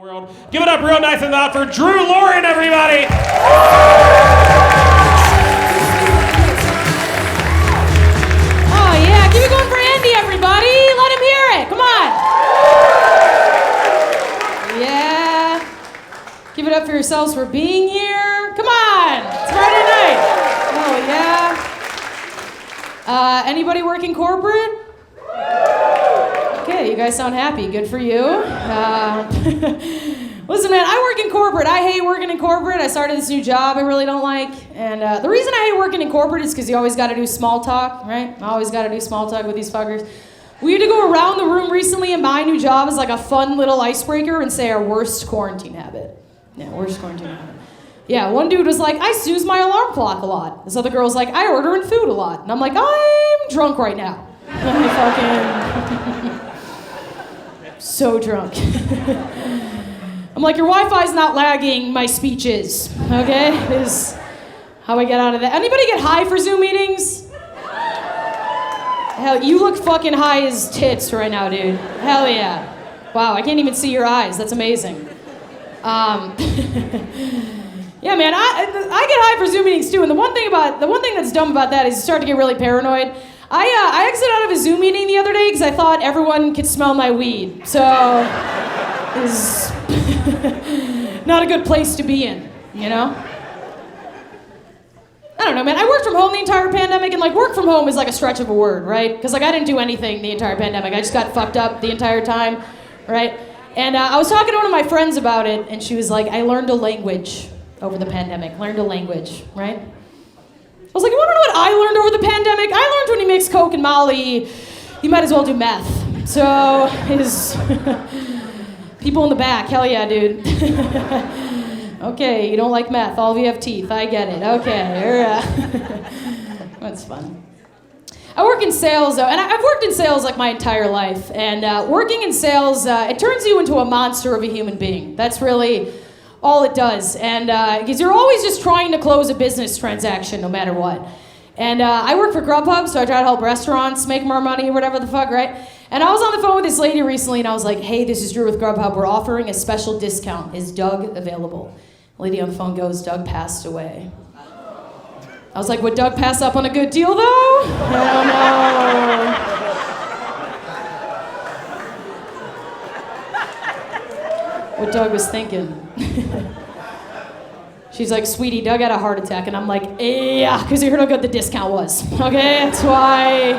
world. Give it up real nice and loud for Drew Loryn, everybody. Oh yeah, keep it going for Andy, everybody. Let him hear it. Come on. Yeah. Give it up for yourselves for being here. Come on. It's Friday night. Oh yeah. Anybody working corporate? Okay, you guys sound happy. Good for you. Listen, man, I work in corporate. I hate working in corporate. I started this new job I really don't like. And the reason I hate working in corporate is because you always got to do small talk, right? I always got to do small talk with these fuckers. We had to go around the room recently in my new job as like a fun little icebreaker and say our worst quarantine habit. Yeah, worst quarantine habit. Yeah, one dude was like, I snooze my alarm clock a lot. This other girl was like, I order in food a lot. And I'm like, I'm drunk right now. I'm fucking so drunk. I'm like, your Wi-Fi's not lagging, my speech is, okay? Is how I get out of that. Anybody get high for Zoom meetings? Hell, you look fucking high as tits right now, dude. Hell yeah. Wow, I can't even see your eyes. That's amazing. Yeah, man, I get high for Zoom meetings too, and the one thing that's dumb about that is you start to get really paranoid. I exited out of a Zoom meeting the other day because I thought everyone could smell my weed. So, it's not a good place to be in, you know? I don't know, man. I worked from home the entire pandemic, and like work from home is like a stretch of a word, right? Because like I didn't do anything the entire pandemic. I just got fucked up the entire time, right? And I was talking to one of my friends about it, and she was like, I learned a language over the pandemic. Learned a language, right? I was like, you wanna know what I learned over the pandemic? I learned when you mix Coke and Molly, you might as well do meth. So, his people in the back, hell yeah, dude. Okay, you don't like meth, all of you have teeth, I get it. Okay, that's fun. I work in sales though, and I've worked in sales like my entire life. And working in sales, it turns you into a monster of a human being. That's really all it does. And because you're always just trying to close a business transaction no matter what. And I work for Grubhub, so I try to help restaurants make more money or whatever the fuck, right? And I was on the phone with this lady recently, and I was like, hey, this is Drew with Grubhub. We're offering a special discount. Is Doug available? The lady on the phone goes, Doug passed away. I was like, would Doug pass up on a good deal, though? Hell no. What Doug was thinking. She's like, sweetie, Doug had a heart attack. And I'm like, yeah, because he heard how good the discount was. Okay, that's why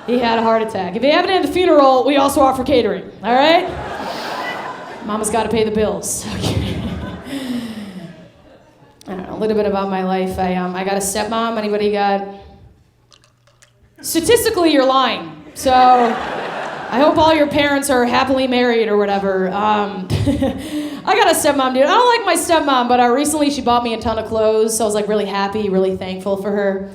he had a heart attack. If you haven't had the funeral, we also offer catering, all right? Mama's got to pay the bills. Okay. I don't know, a little bit about my life. I got a stepmom. Anybody got? Statistically, you're lying. So I hope all your parents are happily married or whatever. I got a stepmom, dude. I don't like my stepmom, but recently she bought me a ton of clothes, so I was like really happy, really thankful for her.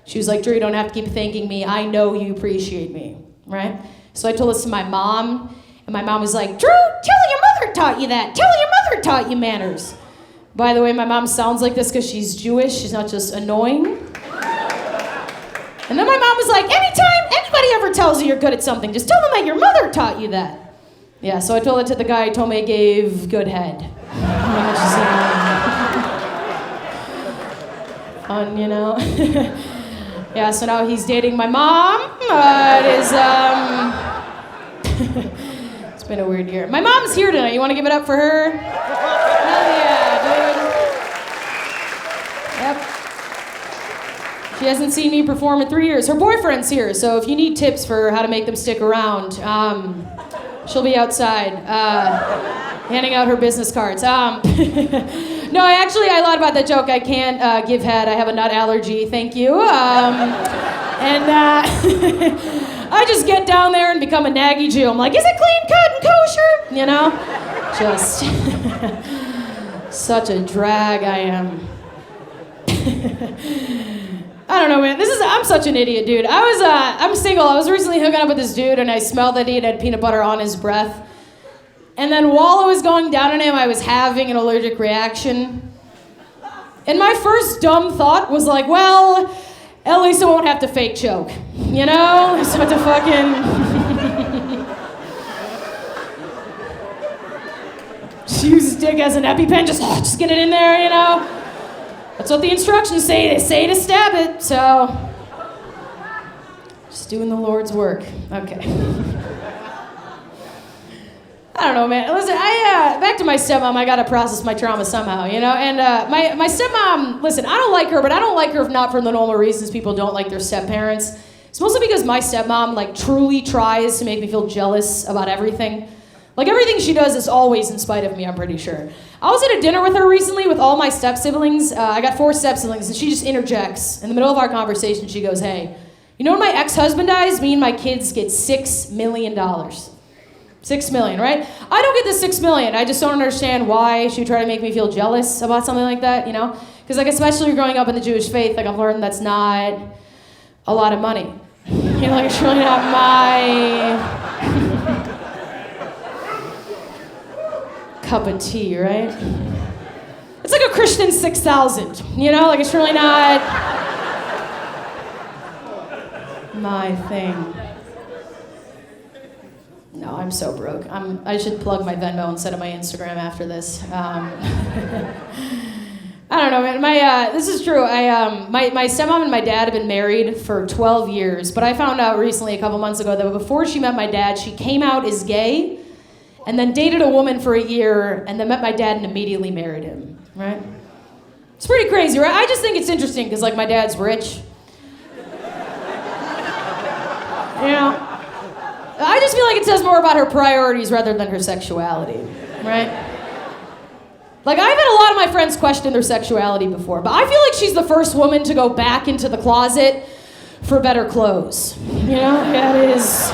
She was like, Drew, you don't have to keep thanking me. I know you appreciate me, right? So I told this to my mom, and my mom was like, Drew, tell your mother taught you that. Tell your mother taught you manners. By the way, my mom sounds like this because she's Jewish. She's not just annoying. And then my mom was like, anytime anybody ever tells you you're good at something, just tell them that your mother taught you that. Yeah, so I told it to the guy who told me I gave good head. Fun, you know? Yeah, so now he's dating my mom. It's been a weird year. My mom's here tonight. You want to give it up for her? Hell yeah, dude. Yep. She hasn't seen me perform in 3 years. Her boyfriend's here, so if you need tips for how to make them stick around, she'll be outside handing out her business cards. No, I lied about that joke. I can't give head. I have a nut allergy. Thank you. I just get down there and become a naggy Jew. I'm like, is it clean cut and kosher? You know? Just such a drag I am. I don't know, man. I'm such an idiot, dude. I'm single. I was recently hooking up with this dude, and I smelled that he had peanut butter on his breath. And then while I was going down on him, I was having an allergic reaction. And my first dumb thought was like, well, at least I won't have to fake choke. You know? Just have to fucking Just use his dick as an EpiPen, just get it in there, you know? That's what the instructions say. They say to stab it, so. Just doing the Lord's work. Okay. I don't know, man. Listen, back to my stepmom, I gotta process my trauma somehow, you know? And my stepmom, listen, I don't like her, but I don't like her if not for the normal reasons people don't like their step-parents. It's mostly because my stepmom, like, truly tries to make me feel jealous about everything. Like, everything she does is always in spite of me, I'm pretty sure. I was at a dinner with her recently with all my step-siblings. I got 4 step-siblings, and she just interjects. In the middle of our conversation, she goes, hey, you know when my ex-husband dies, me and my kids get $6 million. $6 million, right? I don't get the $6 million. I just don't understand why she would try to make me feel jealous about something like that, you know? Because, like, especially growing up in the Jewish faith, like, I've learned that's not a lot of money. You know, like, it's really not my cup of tea, right? It's like a Christian 6,000, you know? Like, it's really not my thing. No, I'm so broke. I should plug my Venmo instead of my Instagram after this. I don't know, man. This is true. My stepmom and my dad have been married for 12 years, but I found out recently, a couple months ago, that before she met my dad, she came out as gay, and then dated a woman for a year, and then met my dad and immediately married him, right? It's pretty crazy, right? I just think it's interesting, because, like, my dad's rich. You know? I just feel like it says more about her priorities rather than her sexuality, right? Like, I've had a lot of my friends question their sexuality before, but I feel like she's the first woman to go back into the closet for better clothes. You know? Yeah, it is.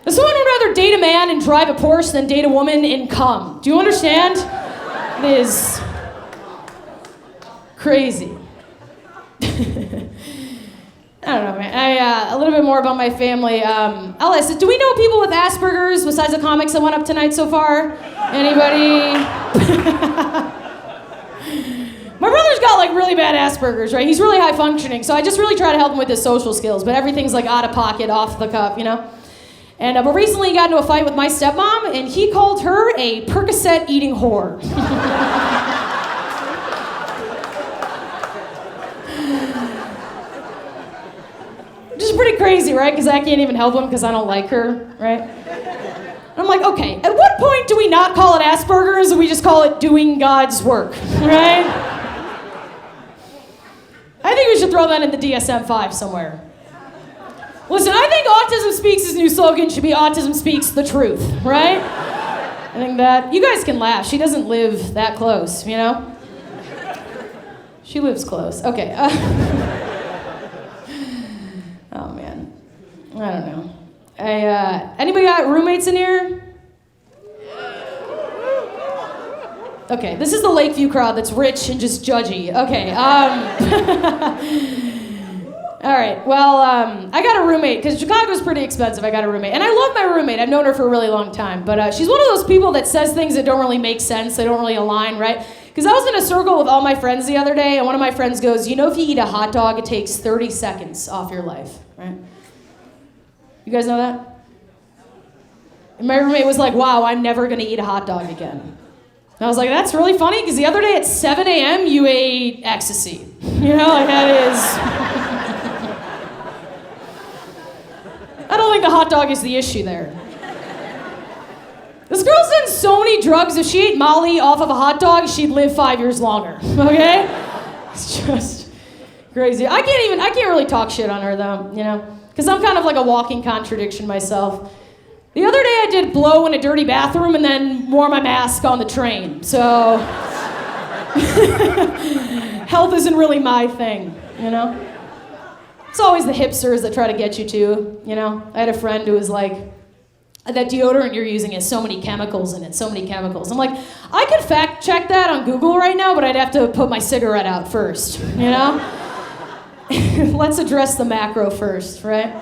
Someone would rather date a man and drive a Porsche than date a woman and cum. Do you understand? It is crazy. I don't know, man. A little bit more about my family. Ellis, do we know people with Asperger's besides the comics that went up tonight so far? Anybody? My brother's got, like, really bad Asperger's, right? He's really high functioning, so I just really try to help him with his social skills, but everything's, like, out of pocket, off the cuff, you know? And but recently he got into a fight with my stepmom, and he called her a Percocet eating whore. Which is pretty crazy, right? Because I can't even help him because I don't like her, right? And I'm like, okay, at what point do we not call it Asperger's and we just call it doing God's work, right? I think we should throw that in the DSM-5 somewhere. Listen, I think Autism Speaks' new slogan should be Autism Speaks the Truth, right? I think that, you guys can laugh. She doesn't live that close, you know? She lives close. Okay. Oh, man. I don't know. Anybody got roommates in here? Okay, this is the Lakeview crowd that's rich and just judgy. Okay, all right, well, I got a roommate, because Chicago's pretty expensive. I got a roommate, and I love my roommate. I've known her for a really long time, but she's one of those people that says things that don't really make sense. They don't really align, right? Because I was in a circle with all my friends the other day, and one of my friends goes, you know, if you eat a hot dog, it takes 30 seconds off your life, right? You guys know that? And my roommate was like, wow, I'm never going to eat a hot dog again. And I was like, that's really funny, because the other day at 7 a.m., you ate ecstasy. You know, like, that is... I don't think the hot dog is the issue there. This girl's done so many drugs, if she ate Molly off of a hot dog, she'd live 5 years longer, okay? It's just crazy. I can't really talk shit on her, though, you know? Because I'm kind of like a walking contradiction myself. The other day I did blow in a dirty bathroom and then wore my mask on the train, so... Health isn't really my thing, you know? It's always the hipsters that try to get you to, you know? I had a friend who was like, that deodorant you're using has so many chemicals in it, so many chemicals. I'm like, I could fact check that on Google right now, but I'd have to put my cigarette out first, you know? Let's address the macro first, right?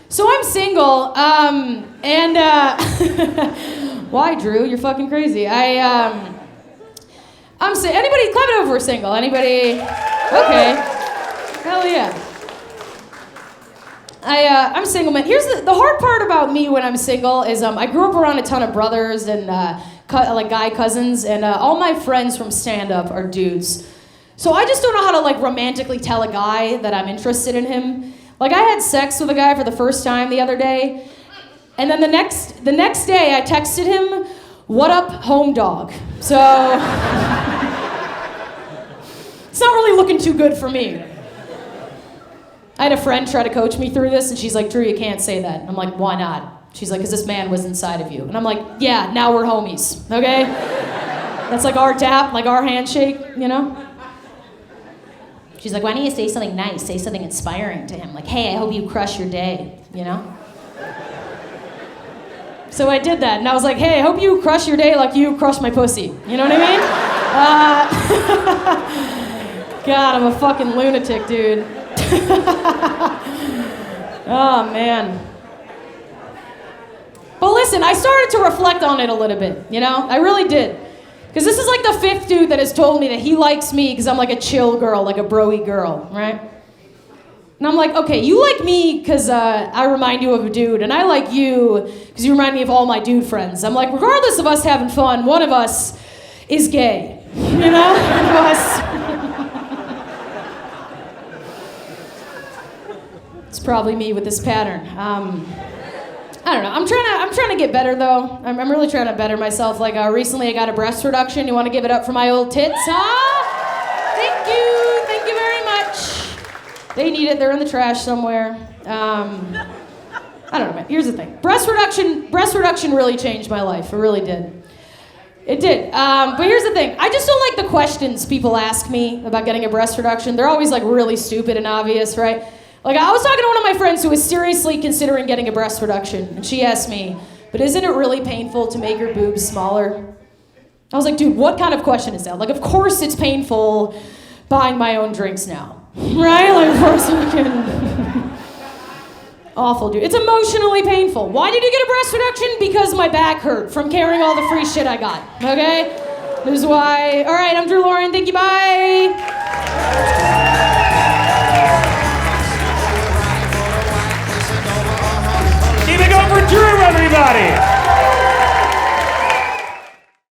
So I'm single, and why, Drew? You're fucking crazy. Anybody, clap it up for single. Anybody? Okay. Hell yeah. I'm single, man. Here's the hard part about me when I'm single is I grew up around a ton of brothers and like guy cousins, and all my friends from stand-up are dudes. So I just don't know how to like romantically tell a guy that I'm interested in him. Like I had sex with a guy for the first time the other day, and then the next day I texted him, "What up, home dog?" So it's not really looking too good for me. I had a friend try to coach me through this, and she's like, "Drew, you can't say that." And I'm like, "Why not?" She's like, "'Cause this man was inside of you." And I'm like, "Yeah, now we're homies, okay?" That's like our tap, like our handshake, you know? She's like, "Why don't you say something nice, say something inspiring to him? Like, hey, I hope you crush your day, you know?" So I did that, and I was like, "Hey, I hope you crush your day like you crushed my pussy." You know what I mean? God, I'm a fucking lunatic, dude. Oh, man. But listen, I started to reflect on it a little bit, you know? I really did. Because this is like the fifth dude that has told me that he likes me because I'm like a chill girl, like a bro-y girl, right? And I'm like, okay, you like me because I remind you of a dude, and I like you because you remind me of all my dude friends. I'm like, regardless of us having fun, one of us is gay, you know? One of us. It's probably me with this pattern. I don't know. I'm trying to get better though. I'm really trying to better myself. Like recently, I got a breast reduction. You want to give it up for my old tits, huh? Thank you very much. They need it. They're in the trash somewhere. I don't know, man. Here's the thing. Breast reduction really changed my life. It really did. It did. But here's the thing. I just don't like the questions people ask me about getting a breast reduction. They're always like really stupid and obvious, right? Like, I was talking to one of my friends who was seriously considering getting a breast reduction, and she asked me, "But isn't it really painful to make your boobs smaller?" I was like, dude, what kind of question is that? Like, of course it's painful buying my own drinks now, right? Like, of course you can. Awful, dude. It's emotionally painful. Why did you get a breast reduction? Because my back hurt from carrying all the free shit I got, okay? This is why. All right, I'm Drew Loryn. Thank you, bye.